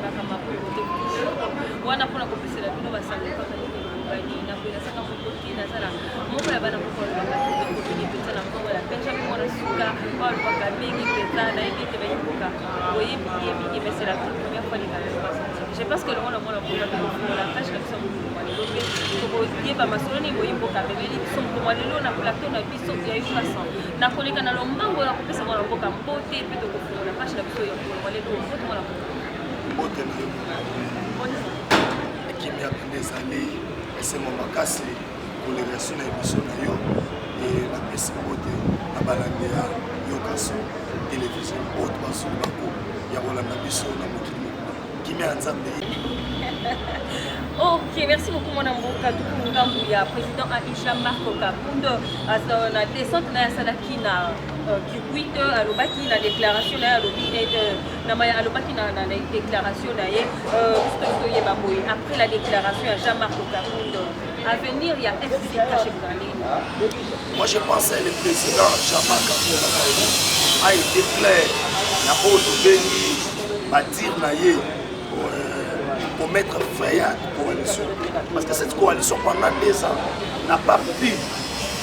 kaka makokote wana mpona kopesela bino basango kaka bani nakoyinasaka mokoki nazala moko ya bana moko alobaka tokobini mpenza na mkongo ya benjamin mwana suka oyo alobaka mingi mpenza nayebi ete bayimboka oyebi mingi mesela première fois linga je pense que le monde a la tâche comme ça tokoyeba masolo nini boyimboka bemeli biso mokoma lelo na plateau na biso ya yo façon nakoleka na lombango na kopesa mwana mboka mbote mpe tokofungola page na biso yokoma lelo mbote mwana mbote na yo ekimi ya pende ezali esemo makasi kolerasi na émission na yo napesi mbote na balande ya yokaso télévision oyo basolo bako ya kolanda biso na mokili kimi ya nzambe. Ok, merci beaucoup mon amboka Tukungambuya, président Aisha Marco Kapundo, na descente na Salaki na Kikwite, alobaki na déclaration na alobi na maya alobaki na déclaration na ye après la déclaration à Jean-Marc Kapundo. À venir, il y a FCK chez Kali. Moi je pense que le président Jean-Marc Kapundo a été clair na Bodo Bengi bâtir na ye pour mettre fin à la coalition. Parce que cette coalition pendant 2 ans n'a pas pu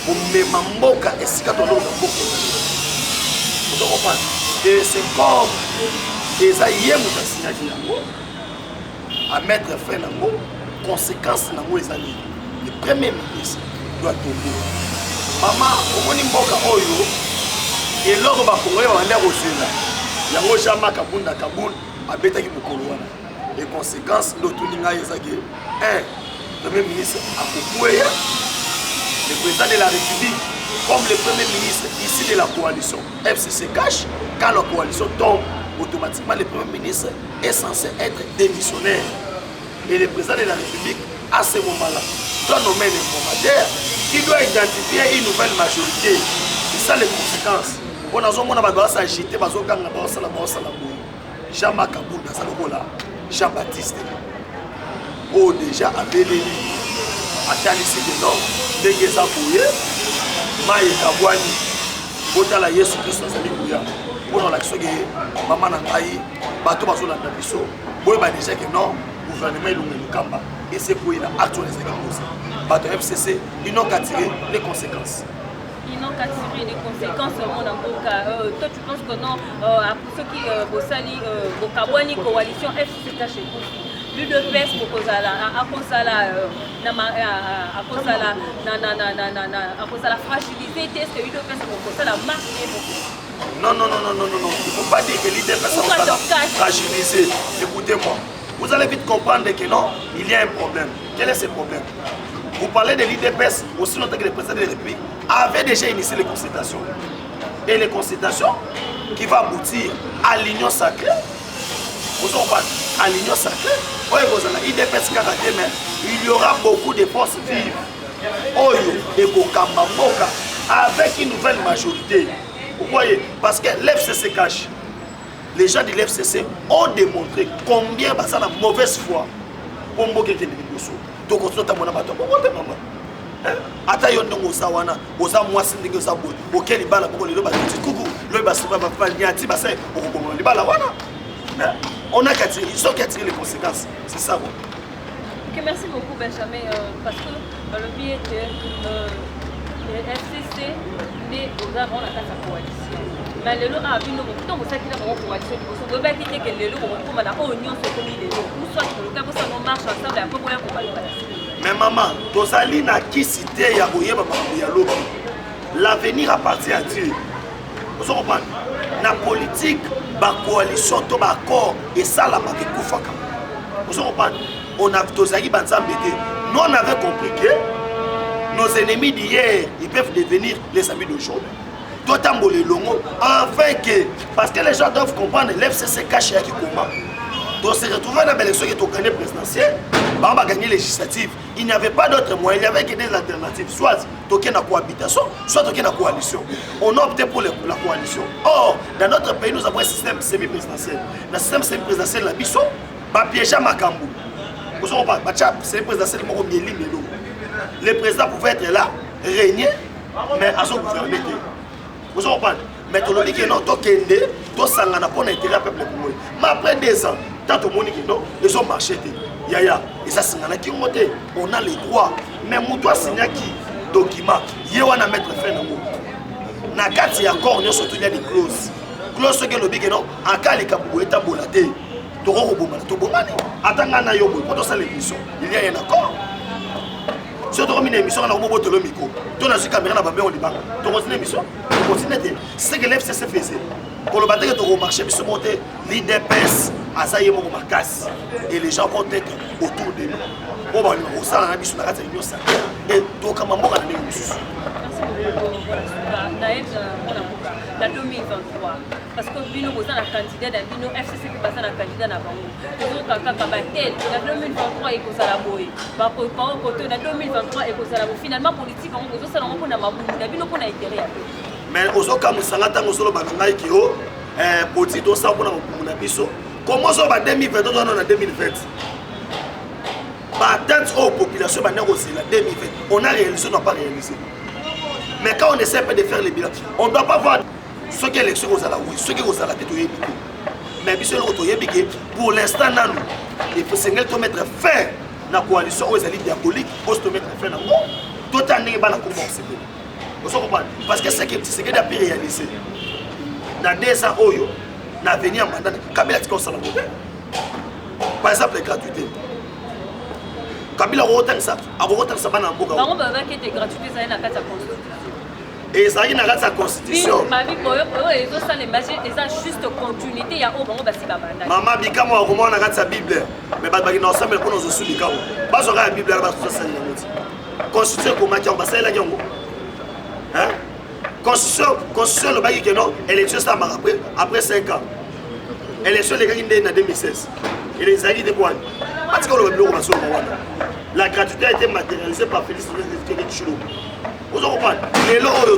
pour même Mboka et Sikatolo. Vous comprenez? Et c'est comme des aïeux qui ont signé à mettre fin à la conséquence de les amis. Le premier ministre doit tomber. Maman, au moins Mboka Oyo, et l'or va courir en l'air au Sénat. Il y a un Jama Kaboun à Kaboul, à Betaki Mokoloana. Les conséquences de tout le monde, le Premier ministre Akoupoué, le président de la République, comme le Premier ministre ici de la coalition FCC cache, quand la coalition tombe, automatiquement le Premier ministre est censé être démissionnaire. Et le président de la République, à ce moment-là, doit nommer un informateur qui doit identifier une nouvelle majorité. C'est ça les conséquences. On a besoin de s'agiter, on a besoin de Jean-Marc Kaboul, Jean-Baptiste, oh déjà avec les Atalisi de nom, Degeza Bouye, Maïe Kabouani, Botala Yesu Christ Nazali Bouya, pour l'action que Maman Nangaï, Bato Bazo Landabiso, Boy déjà que non, gouvernement est le Kamba, et c'est pour il a actualisé la cause. Bato FCC, ils n'ont qu'à tirer les conséquences. Ils n'ont qu'à tirer des conséquences au monde en Boka. Toi, tu penses que non, pour ceux qui bossali, Bokabwani, coalition FCK chez Kofi, l'UDPS pour cause la fragilité, est-ce que l'UDPS pour cause la marche non, il ne faut pas dire que l'UDPS est fragilisé. Écoutez-moi, vous allez vite comprendre que non, il y a un problème. Quel est ce problème? Vous parlez de l'IDPS, aussi longtemps que le président de la République avait déjà initié les consultations. Et les consultations qui vont aboutir à l'union sacrée. Vous en parlez à l'union sacrée. l'IDPS il y aura beaucoup de forces vives. Oyo et Bokamba Moka avec une nouvelle majorité. Vous voyez, parce que l'FCC cache. Les gens de l'FCC ont démontré combien ça a la mauvaise foi pour Mboké qui est donc on se dit maman ata yo ndongo sawana oza mwasi ndenge oza boye oke libala poko lelo batiti kuku lo basima ba nyati basa okoboma libala wana on a qu'à tirer, ils ont qu'à tirer les conséquences, c'est ça. Ok, merci beaucoup Benjamin parce que le biais de FCC mais aux avant la coalition mais le lot a vu nous tant que ça qui est dans coalition vous pouvez quitter que le lot on a oignon sur comme il est ou soit le cas où ça nous marche ensemble après pour mais maman, Tozali n'a qui cité Yaboye Babou. L'avenir appartient à Dieu. Vous comprenez? La politique, la coalition, le accord et ça la marque Koufaka. Vous comprenez? On a Tozali Banzambété. Nous on avait compris que nos ennemis d'hier, ils peuvent devenir les amis d'aujourd'hui. D'autant que les longs, enfin que, parce que les gens doivent comprendre, l'FCC cache qui comment. Donc se retrouver dans l'élection qui est au gagné présidentiel, on va gagner législative. Il n'y avait pas d'autre moyen, il n'y avait que des alternatives. Soit toquer la cohabitation, soit toquer la coalition. On a opté pour la coalition. Or, dans notre pays, nous avons un système semi-présidentiel. Dans le système semi-présidentiel, la biso, va piéger Makambu. Vous savez pas, semi-présidentiel, le président pouvait être là, régner, mais à son gouvernement. Vous savez pas, mais tu dis que non, tu as un intérêt à peuple. Mais après 2 ans, tant au monde non ils ont marché yaya et ça c'est qui monté on a les droits mais toi signé qui document yewana mettre fin nango na kati ya accord nous surtout il y a des clauses que le big non en cas les kabu eta bolate to ko bomana to bomani atanga na yo pour ça l'émission il y a un accord si tu as une émission na mobo to le micro to na caméra na ba on libanga to continue émission to continue c'est que l'FCC faisait pour le battre to marché biso monter l'IDPS azaye mo makas et les gens vont être autour de nous on va nous ça na biso na kati union ça et to kama mboka na biso la 2023 parce que bino vous êtes candidat dans bino FCC qui passe na candidat na bango toujours kaka batel la 2023 et que ça la boy ba ko côté na 2023 et que ça la finalement politique on vous ça on na mabu na bino ko na intérêt mais ozoka musanga tango solo bangai ki o poti to sa pour na biso comment ça va 2020 on a 2020 ba tête aux populations ba négocier la 2020 on a réalisé on n'a pas réalisé. Mais quand on essaie de faire les bilans, on ne doit pas voir ce qui est l'élection aux ala, oui, ce qui est aux ala, mais pour l'instant, il faut se mettre fin à la coalition aux alliés diaboliques, pour se mettre fin à la tout en ayant la commence. Vous comprenez? Parce que c'est ce qui a pu réaliser. Dans 2 ans, dans l'avenir, Kabila a ça. Par exemple, la gratuité. Kabila a autant ça, a autant ça, n'a pas on va voir que les gratuités, ça n'a pas de constitution. Et ça y est dans sa constitution. Juste continuité, il y a au moment où maman bika moi comment on a sa Bible mais ba baki na ensemble pour nous sous bika ba zo la Bible ba so ça la constitution comment qui on va ça la yango hein constitution le baki que non élection ça après 5 ans élection les gars en 2016 et les alliés de quoi parce que le bureau va sur la gratuité a été matérialisée par Félix Tshisekedi. Vous comprenez? Les lots de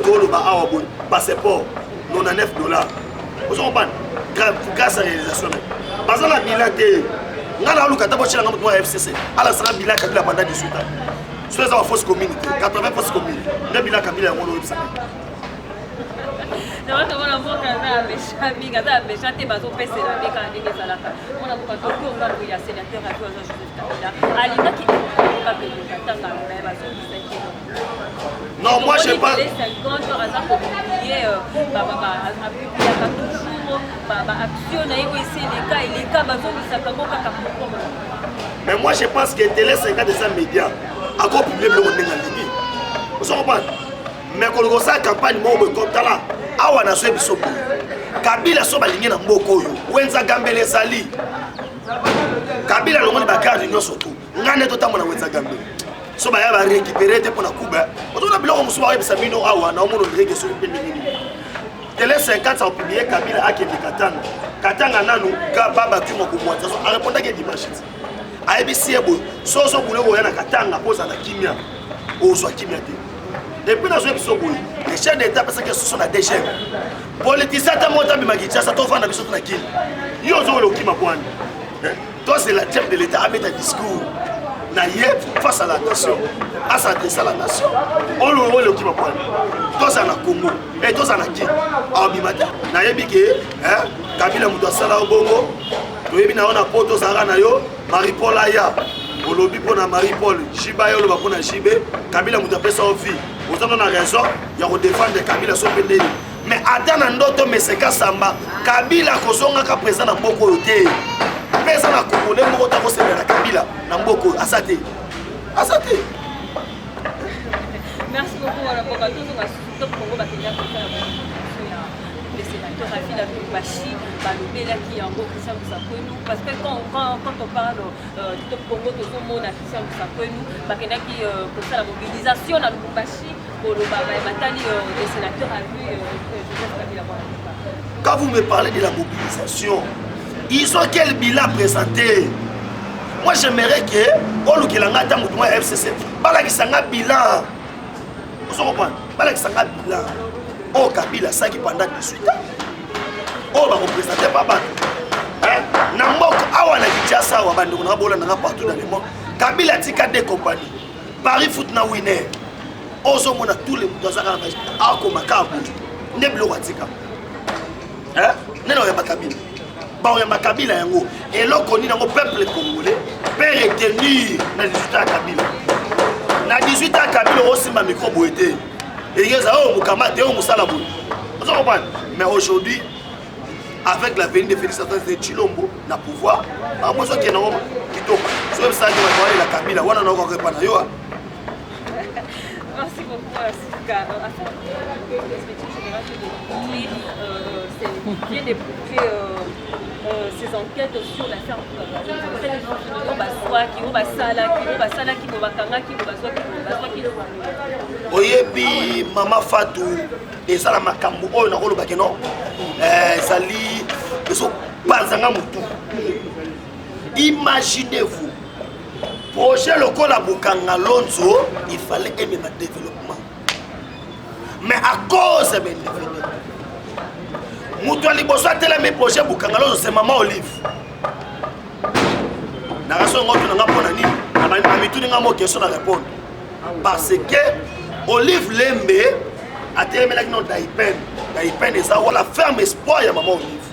passeport, $99. Vous comprenez? Grâce à la réalisation. Parce que la bilan est. Nous avons eu le FCC. Alors, ça a bilan Kabila pendant 18 ans. Soit ça fausse communauté, 80 fausses communes. Le bilan Kabila est en haut de ça. Non, on a beaucoup de bateaux PC avec un dégât à la fin. On a beaucoup de sénateurs à toi, Joseph Kabila. À l'INA qui est pas que nous attendons la même façon de non, moi je pense. Mais moi je pense que Télé 50 de ces médias a publié le monde de vous comprenez? Mais quand on a campagne comme ça, awa na so biso Kabila so balingi na mboko oyo wenza gambele zali Kabila longoni bakari nyoso tu ngane to tamona wenza gambele so ba ya ba récupérer te pona kuba otona biloko musuba ba sabino awa na omono ndrege so pende nini Télé 50 a publié Kabila akende Katanga nanu ka baba tu moko mwanza so a répondre que dimanche ABC ebo so boule ko yana Katanga poza na kimia o so kimia te. Depuis dans les chefs d'État parce que ce sont des déchets. Politiciens ta monta bimagicha ça t'offre na biso na kili. Yo zo le kima kwani. Toi c'est la chef de l'État avec un discours na yé face à la nation. À s'adresser à la nation. On le kima kwani. Toi ça na Congo et toi ça na qui. A bimata na yebi ke Kabila muto sala obongo. To yebi na ona poto sara na yo Marie-Paul aya. Olobi pona Marie-Paul Shiba yo lo ba pona Shibe Kabila muto pesa ofi. Vous avez raison, il y a défendre Kabila Sopendeli. Mais Adana Ndoto Meseka Samba, Kabila Kozonga ka présent na Mboko yote. Présent na Congolais Mboko ta ko na Kabila na Mboko asate. Asate. Merci beaucoup à la Boka tous on a top Congo Bakenya pour faire les sénateurs à Fila Bashi, Balobela qui est en gros Christian Moussakouenou parce que quand on parle du top Congo tout le monde a Christian Moussakouenou, Bakenya qui pour ça la mobilisation à Lubumbashi pour le Batali des sénateurs a vu Joseph Kabila. Quand vous me parlez de la mobilisation, ils ont quel bilan présenté? Moi j'aimerais que Olu Kilangata Moutouma FCC, Balakisanga bilan. Vous comprenez? Balakisanga bilan. Oh Kabila ça qui pendant 18 ans. Oh va représenter pas bateau. Hein? Nambok awa na Kinshasa wa bandu na bola na partout dans le monde. Kabila tika des compagnies. Paris Foot na winner. Ozo mona tous les dans la page. Ah comme Kabu. Ne blo watika. Hein? Ne no ya Kabila. baoyamba Kabila yango eloko nini yango peuple congolais peut retenir na 18 ans Kabila na 18 ans Kabila osimba micro boete eyeza o mukamate o musala boye vous comprenez mais aujourd'hui avec la venue de Félix Antoine Tshilombo na pouvoir moi ça qui est normal kitoko so ça qui va la Kabila wana na ko répondre yo. Merci beaucoup, Sika. Afin de l'expertise générale c'est bien d'évoquer ces enquêtes sur l'affaire oyebi Mama Fatou ezala makambo oyo na koloba ke non ezali ezopanzanga mutu. Imaginez-vous projet lokola Bokanga Lonzo, il fallait aimer le développement. Mais à cause de l'individu, Moutouali Bosso a tellement projet Bokanga Lonzo, c'est Maman Olive. Parce que Olive Lembe a tellement la nom d'Aipen. D'Aipen est ça, la ferme espoir de Maman Olive.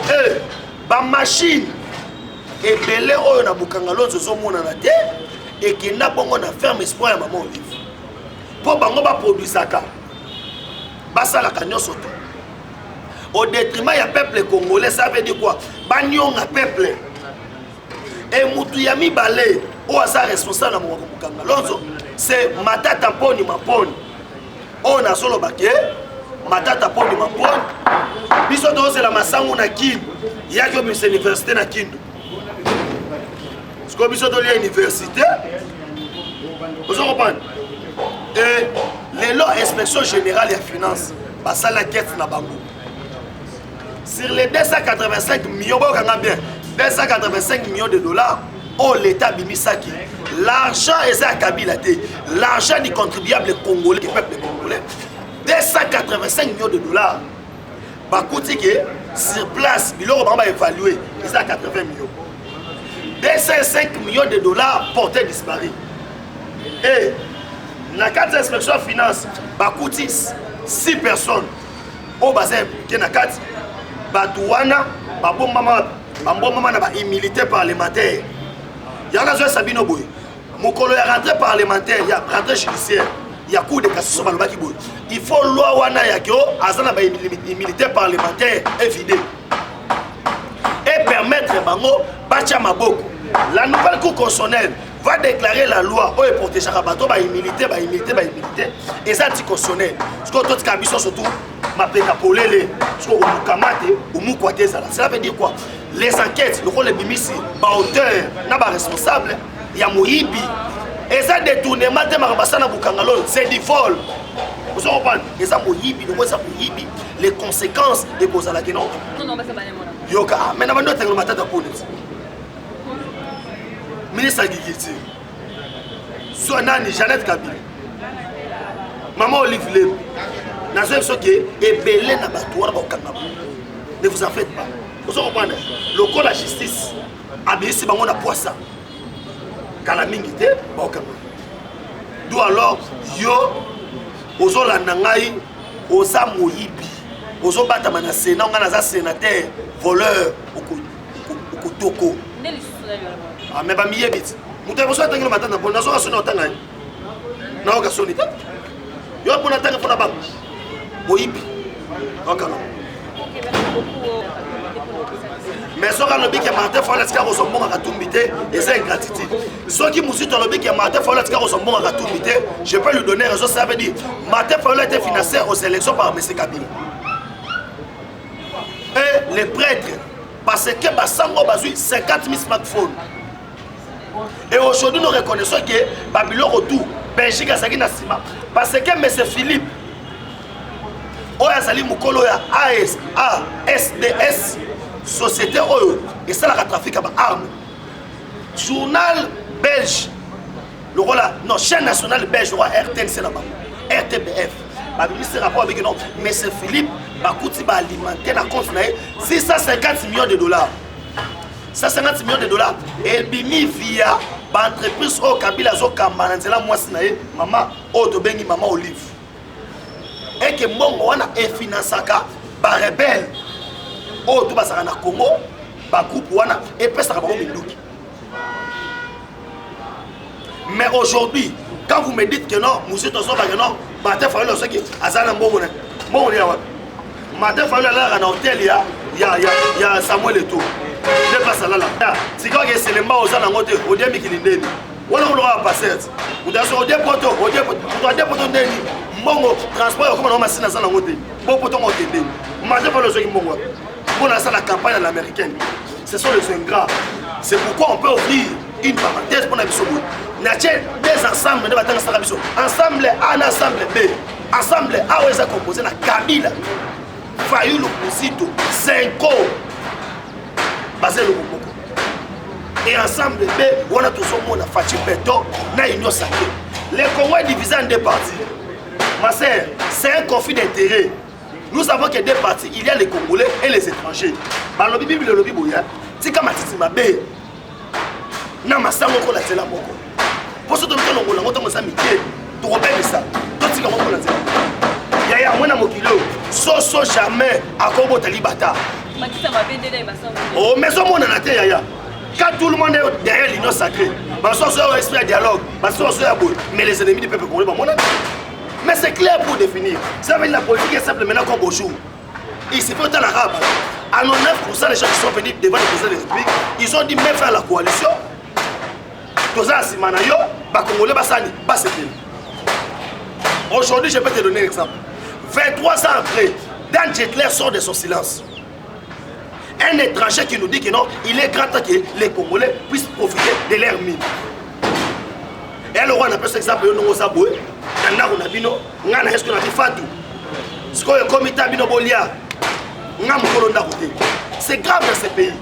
Et la machine. Et belé oyo na Bokanga Lonzo zomona na te et qui n'a pas na ferme espoir ya Maman Olive. Pour bango ba produisaka. Basala kanyo soto. Au détriment ya peuple congolais, ça veut dire quoi? Banyonga peuple. Et mutu ya mibale o asa responsable na Bokanga Lonzo, c'est Matata Poni Maponi. On a solo baké Matata Poni Maponi. Biso to c'est la masangu na Kindu. Ya ko bis université na Kindu. Comme ils sont dans l'université, vous comprenez? Et les lois inspection générale et finance, ça la quête na bango. Sur les 285 millions, 285 millions de dollars, oh l'État bimisaki. L'argent est à Kabila, l'argent du contribuable congolais, du peuple congolais, 285 millions de dollars. Par contre, sur place, il va évaluer, c'est à 80 millions. 205 millions de dollars portés disparus. Et la carte d'inspection finance, Bakouti 6 personnes au bassin qui est na carte, Batouana, Babon Mama na immunité parlementaire. Il y a un Sabino Boy. Mokolo ya rentrée parlementaire, il y a rentrée judiciaire, il y a cours de cassation Balbaki Boy. Il faut loi wana yakyo, azana ba immunité parlementaire évidée. Et permettre bango bacha maboko. La nouvelle cour constitutionnelle va déclarer la loi où est protégé à bateau, immunité. Et ça, c'est constitutionnel. Ce que tout le monde surtout, ma pécapolé, ce qu'on moukamate, ou moukwate, ça veut dire quoi? Les enquêtes, le rôle de Bimissi, auteur, n'a pas responsable, il y a Mohibi. Et ça, détournement de Marabasana Bokanga Lonzo, c'est du vol. Vous comprenez? Et ça, Mohibi, le mot ça Mohibi, les conséquences de Bozala Kenon. Non, mais c'est pas les mots. Yoka, mais n'a pas d'autre que matin de police. Ministre Guigiti, Sonani, Jeannette Kabila, Maman Olive Lem, Nazo Soke, et Belé Nabatouara Bokanga. Ne vous en faites pas. Vous comprenez? Le code de la justice a bien si on a poisson. Kalamingité, Bokanga. D'où alors, yo, Ozo Lanangaï, Oza Moyibi, Ozo Batamana Sénat, on a un sénateur, voleur, Okotoko. Ah, mais pas mieux vite. Vous avez besoin de le matin, vous n'avez pas besoin de le matin. Vous n'avez pas besoin de le matin. Vous n'avez pas besoin de le matin. Vous n'avez pas besoin de mais ce qui est marqué, il faut que vous soyez bon à tout invité et c'est ingratitude. Ce qui nous dit que il est marqué, il faut que vous soyez bon à tout invité. Je peux lui donner raison, ça veut dire Martin Fayulu a été financé aux élections par M. Kabila. Et les prêtres, parce que Bassango a 50 000 smartphones. Et aujourd'hui, nous reconnaissons que Babylone retour, Belgique a Sagina Sima. Parce que M. Philippe, Oyazali Mukolo ya ASDS, Société Oyo, et ça la trafic à armes. Journal belge, le rôle non, chaîne nationale belge, le roi RTNC là-bas, RTBF. Le ministre rapport avec non, M. Philippe, Bakouti va alimenter la compte 650 millions de dollars. 150 millions de dollars et bimi via l'entreprise au Kabila Zokamba Nanzela Mwasinae, maman Otobengi, maman Olive. Et que mon wana est financé par rebelle. oh tout bas ça na Congo ba groupe wana et puis ça va pas minduki. Mais aujourd'hui quand vous me dites que non monsieur Tozo ba que non Martin Fayulu ce qui azana mbomona mbomona ya Martin Fayulu là na hôtel il y a Samuel Eto'o ne pas ça là c'est quand que c'est le mba aux ana ngote au demi kilindeni wala on aura passé on doit se rodé poto on doit des poto ndeni mbongo transport comme on machine azana ngote bon poto ngote ndeni Martin Fayulu ce qui mbongo pour la campagne à l'américaine ce sont les ingrats c'est pourquoi on peut ouvrir une parenthèse pour la biso des ensembles de battre ensemble A na ensemble B ensemble A est composé na Kabila Fayulu Kusito Senko basé le Boko et ensemble B on a tous au monde Fachi Beto na union sacrée. Les Congo est divisé en deux parties. Ma sœur, c'est un conflit d'intérêts. Nous savons que deux parties, il y a les Congolais et les étrangers. Par le bibi le lobby boya, c'est comme Matiti Mabé. Na masango ko la tela moko. Pour ce que nous avons dans amitié, tu repères ça. Toi tu comprends la tela. Yaya mwana mokilo, so jamais à Congo Talibata. Matiti Mabé délai masango. Oh mais so mona na te yaya. Quand tout le monde est derrière l'union sacrée, parce qu'on a esprit de dialogue, parce qu'on a beau, mais les ennemis du peuple congolais, mais c'est clair pour définir. Ça veut dire la politique est simple maintenant comme bonjour. Il s'est fait autant l'arabe. À 99% des gens qui sont venus devant le président de la République, ils ont dit même faire la coalition. Aujourd'hui, je peux te donner un exemple. 23 ans après, Dan Jetler sort de son silence. Un étranger qui nous dit que non, il est grand temps que les Congolais puissent profiter de leur mine. Et alors, on appelle cet exemple, on a dit, on a dit, Fatou. C'est grave dans ces pays.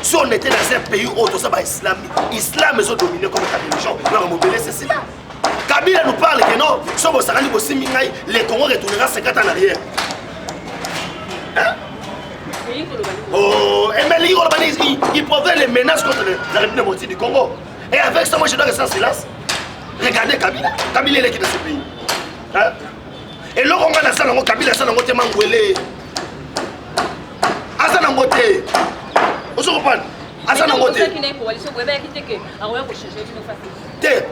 Si on était dans un pays où tout ça va islamique, l'islam est dominé comme la religion, c'est cela. Kabila nous parle que non, les Congos retournera 50 ans en arrière. Hein? Oh, il provient les menaces contre la République démocratique du Congo. Et avec ça, moi je dois rester en silence. Regardez Kabila. Kabila il est qui dans ce pays. Hein? Et là, on va dans Kabila, ça n'a pas été mangouélé. Asa n'a pas été. Vous comprenez? Asa n'a pas été.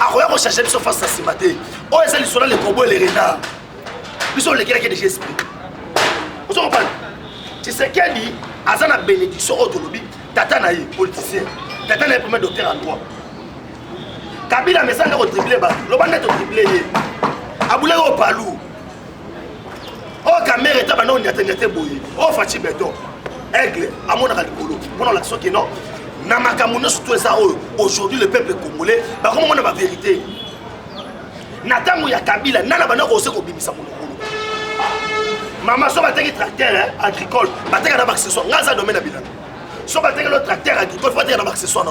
Aroya ko chercher biso face à Simaté. Oh, ça ils sont là les combos et les renards. Ils sont les gars qui ont des esprits. Vous comprenez? Tu sais qu'elle dit, Azana bénédiction autonomie, Tata Naï, politicien, Tata Naï, premier docteur en droit. Kabila, mais ça n'est pas triplé, le ban est triplé. Aboulé au palou. Oh, Kamere est à Nyate Boye. Oh, Fachi Beto. Aigle, à mon aradicolo. Pour l'action qui est non. Namakamono, surtout ça, aujourd'hui, le peuple congolais, comment on a la vérité? Natamu ya Kabila, Nana Bana Rosé Kobimisa Mono. Maman, si on va un tracteur agricole, on va un accessoire. On va domaine bilan. Si on va un tracteur agricole, on va un accessoire.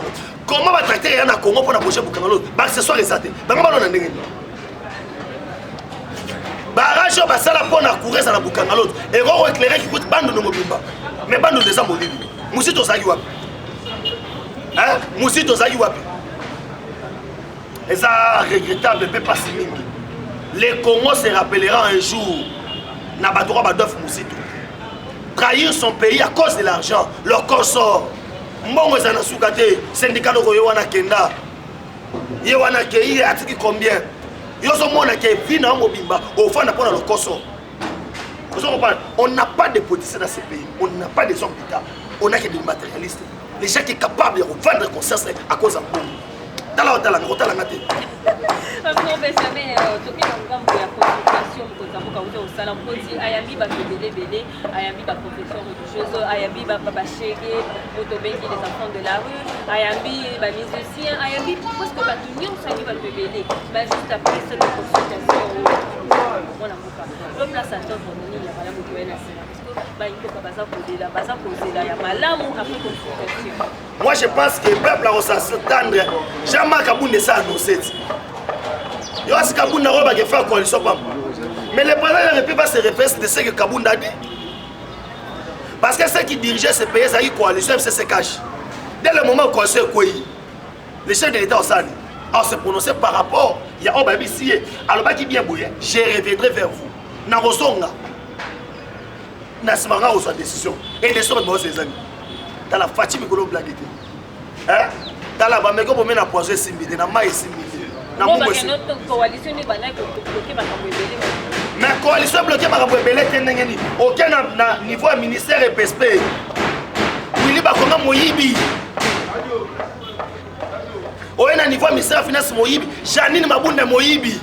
Comment va tracteur y a un Congo pour approcher pour l'autre? Accessoire est saté. Comment on a un barrage, on va ça pour courir à la boucan à l'autre. Et on va éclairer qui coûte bande de Mobimba. Mais bande de Zambolini. Moussito Zayouap. Hein? Moussito Zayouap. Et ça, regrettable, ne peut pas signer. Les Congos se rappelleront un jour. Nabadoura Badof Moussito. Trahir son pays à cause de l'argent, leur consort. Mbongo Zana Soukate, syndicat de Royowana Kenda. Yowana Kei, a dit combien? Yoso Mona Kei, Vina Mobimba, au fond, on a le consort. On n'a pas de politiciens dans ce pays, on n'a pas des hommes d'État, on a que des matérialistes. Les gens qui sont capables de revendre conscience à cause d'un bon. professionnel toki na ngambo ya communication mokotamboka uta osala mpoti ayambi bato ebele ayambi baprofession religieuse ayambi bashege moto bengi les enfants de la rue ayambi bamusicien ayambi presque bato nyonso ayambi bato ebele juste après cette consultation mwana mboka lo place atendre nini ya malamu toyena sena baikoka baza kozela ya malamu après consultation. Moi je pense que le peuple a s'attendre jamais Kaboundé ça annoncé. Il y a ce Kaboundé qui fait coalition. Mais le président de la République va se référer de ce que Kaboundé a dit. Parce que ceux qui dirigeaient ce pays, ça y est coalition, c'est se cache. Dès le moment où on sait quoi, les chefs de l'État au Sali, on se prononcer par rapport, il y a un ici, alors qui bien bouillé, je reviendrai vers vous. Narosonga. na simanga au sa décision et décision ba ses amis dans la Fatima ko blague hein dans la ba meko bo mena poison simbide na mai simbide na mo ba notre coalition ni bana ko bloquer ba kamwebele mais coalition bloquer ba kamwebele tendenge ni aucun na niveau ministère et PSP Willy Bakonga moyibi oye na niveau ministère finance moyibi Janine Mabunda moyibi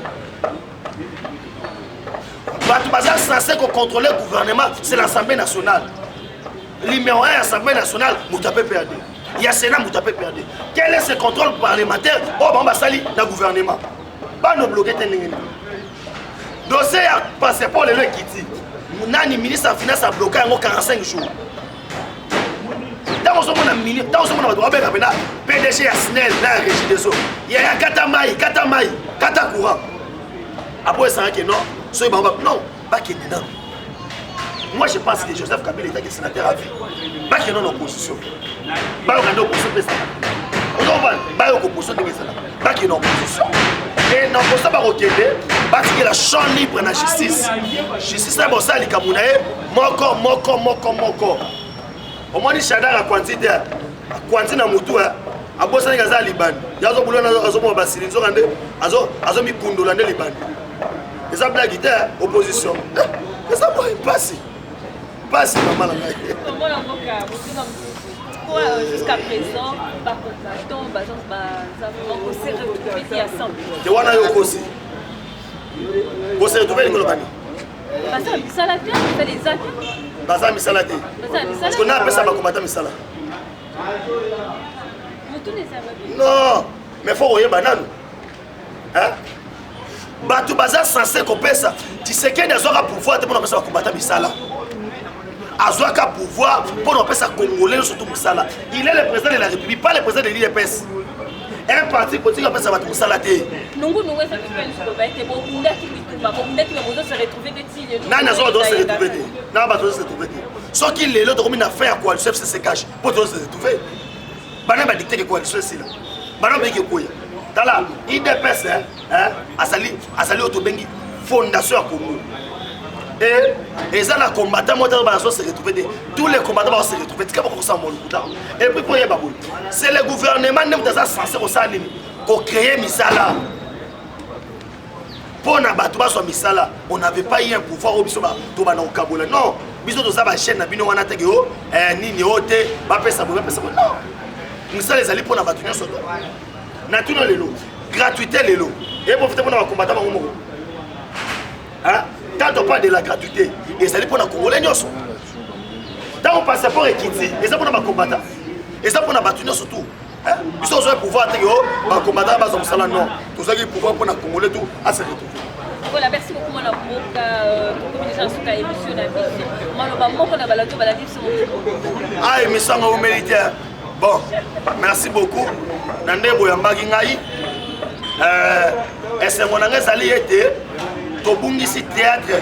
bato baza censé contrôler le gouvernement c'est l'Assemblée nationale numéro 1 Assemblée nationale Moutapé perdu il y a Sénat Moutapé perdu quel est ce contrôle parlementaire oh bon basali dans le gouvernement pas nous bloquer tendenge dossier à passeport le kiti nani ministre de finance a bloqué en 45 jours. Dans ce ministre, dans ce moment, on va PDG à Snell, dans la régie des eaux. Il y a Katamaï, Katakoura. Après ça, non, non, pas qu'il est dedans. Moi, je pense que Joseph Kabila était sénateur à vie. Pas qu'il est en opposition. Pas qu'il est en opposition. Pas qu'il est en opposition. Et dans le cas où il y a la chambre libre dans la justice. Justice, c'est pour ça qu'il y a moko. Au moins, il y a la quantité. La quantité de moutou. A bossa ni kaza Liban. Yazo bulo na azo mo basili nzo kande azo mi kundo la Liban. Eza blague ita opposition. Eza boy passe maman la ngai. Comment la boka pourquoi jusqu'à présent ba combattant ba vraiment s'est retrouvé à 100. De wana yo kosi. Bo se retrouver ngolo bani. Basa misala te, c'est les actes. Basa misala te. Parce qu'on a appelé ça ba combattant misala. Non, mais il faut oyer banane. Hein? Batu baza censé couper ça. Tu sais qu'il y a des pouvoir pour nous combattre Misala. Azoaka pouvoir pour nous faire Congolais surtout Misala. Il est le président de la République, pas le président de l'IEPS. Un parti politique appelle ça Misala. Non, ça fait bon. Se retrouver que tu se retrouver. Non, se retrouver. Sauf qu'il est là, il a fait à coalition, c'est se cache. Pour se retrouver. Bana ba dicter que coalition c'est là. Bana ba ke koya. Tala IDPS asali otobengi fondation à Congo. Et ça la combattant moi dans se retrouver tous les combattants vont se retrouver tika ba ko sa mo lukuta. Et puis pour yeba bol. C'est le gouvernement même dans ça censé ko sa nini ko créer misala. Pour na batu ba so misala, on n'avait pas eu un pouvoir au biso ba to ba na okabola. Non, biso to ça ba chaîne na bino wana tege o nini ote ba pesa bo non. Nous sommes les alliés pour la bataille. Nous sommes les lots. Gratuité les lots. Et pour faire pour combattre au Congo. Quand on parle de la gratuité, les alliés pour la Congolais. Dans mon passeport est quitté. Et ça pour la combattre. Et ça pour la bataille surtout. Ils ont le pouvoir de combattre à base de salaire. Non. Tout ça qui est pouvoir pour la Congolais tout à se retrouver. Voilà, merci beaucoup mon amour pour communication sur la émission ah émission au militaire. Bon, merci beaucoup. Nande boyambaki ngai. Et c'est mon angé sali été tobungisi théâtre.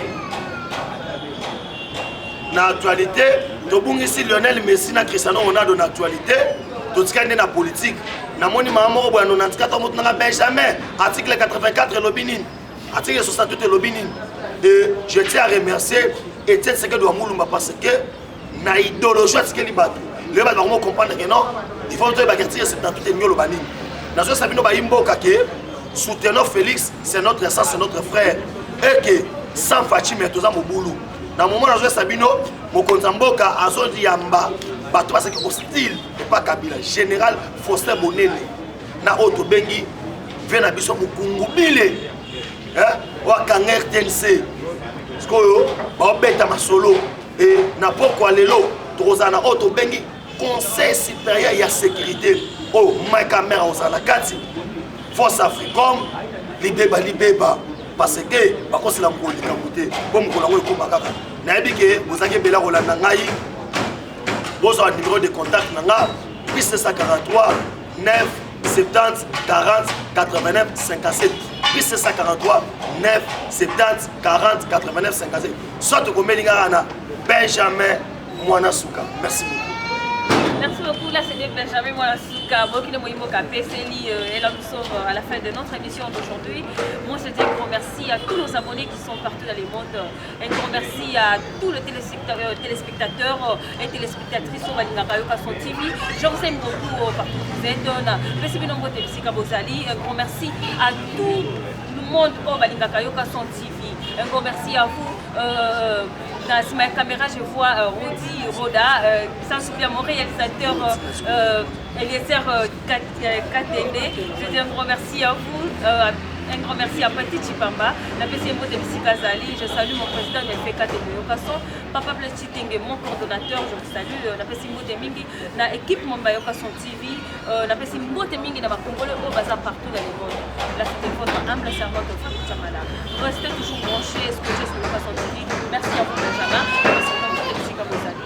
Na actualité, tobungisi Lionel Messi na Cristiano Ronaldo na actualité, totikande na politique. Na moni mama boya 94 moto na Benjamin, article 84 lobinin, article 68 lobinin. Et je tiens à remercier Etienne Sekedi wa Mulumba parce que na idéologie atikeli bato. Les gens vont comprendre que non, il faut que les gens se tout le monde. Nous avons soutenons Félix, c'est notre sang, c'est notre frère. Et que sans Fatima, nous avons boulot. Dans le moment où nous Sabino, mon Konzamboka, Azodi Yamba, parce que hostile, et pas Kabila, général Faustin Bonene, na Oto Bengi, vient à Bissot Mukungubile, Wakang RTNC, Skoyo, Babeta Masolo, et na pourquoi Lelo, Trozana Oto Bengi. Conseil supérieur et la sécurité oh ma caméra aux alakati force africaine libéba parce que par contre c'est la mokoli kamuté comme ko lango ko bakaka na yebi ke bozaki bela rolanda ngai bozo a numéro de contact nanga plus 743 9 70 40 89 57 plus 743 9 70 40 89 57 soit ko melinga na Benjamin Mwana Suka. Merci beaucoup. Merci beaucoup. beaucoup. Là, c'était Benjamin Mwanasuka, Bokine Moïmoka PCLI. Et là, nous sommes à la fin de notre émission d'aujourd'hui. Moi, je dis un grand merci à tous nos abonnés qui sont partout dans le monde. Un grand merci à tous les téléspectateurs et téléspectatrices sur Balingakayoka son TV. Je vous aime beaucoup partout où vous êtes. Un grand merci à tout le monde au Balingakayoka son TV. Un grand merci à vous. Dans ma caméra, je vois Rodi Roda, sans oublier mon réalisateur Eliezer Katende. Je dis un grand merci à vous. Un grand merci à Pati Chipamba, la PCMO de Bissikazali. Je salue mon président de FK de Yokason, Papa Plechitenge, mon coordonnateur. Je vous salue. La PCMO de Mingi, la équipe Mombayokason TV, la PCMO de Mingi, la Congolais au bazar partout dans le monde. Là, c'était votre humble servante au Fatou Chamala. Restez toujours branchés, scotchés sur Yokason TV. Merci à vous, Benjamin. Merci à vous, Bissikazali.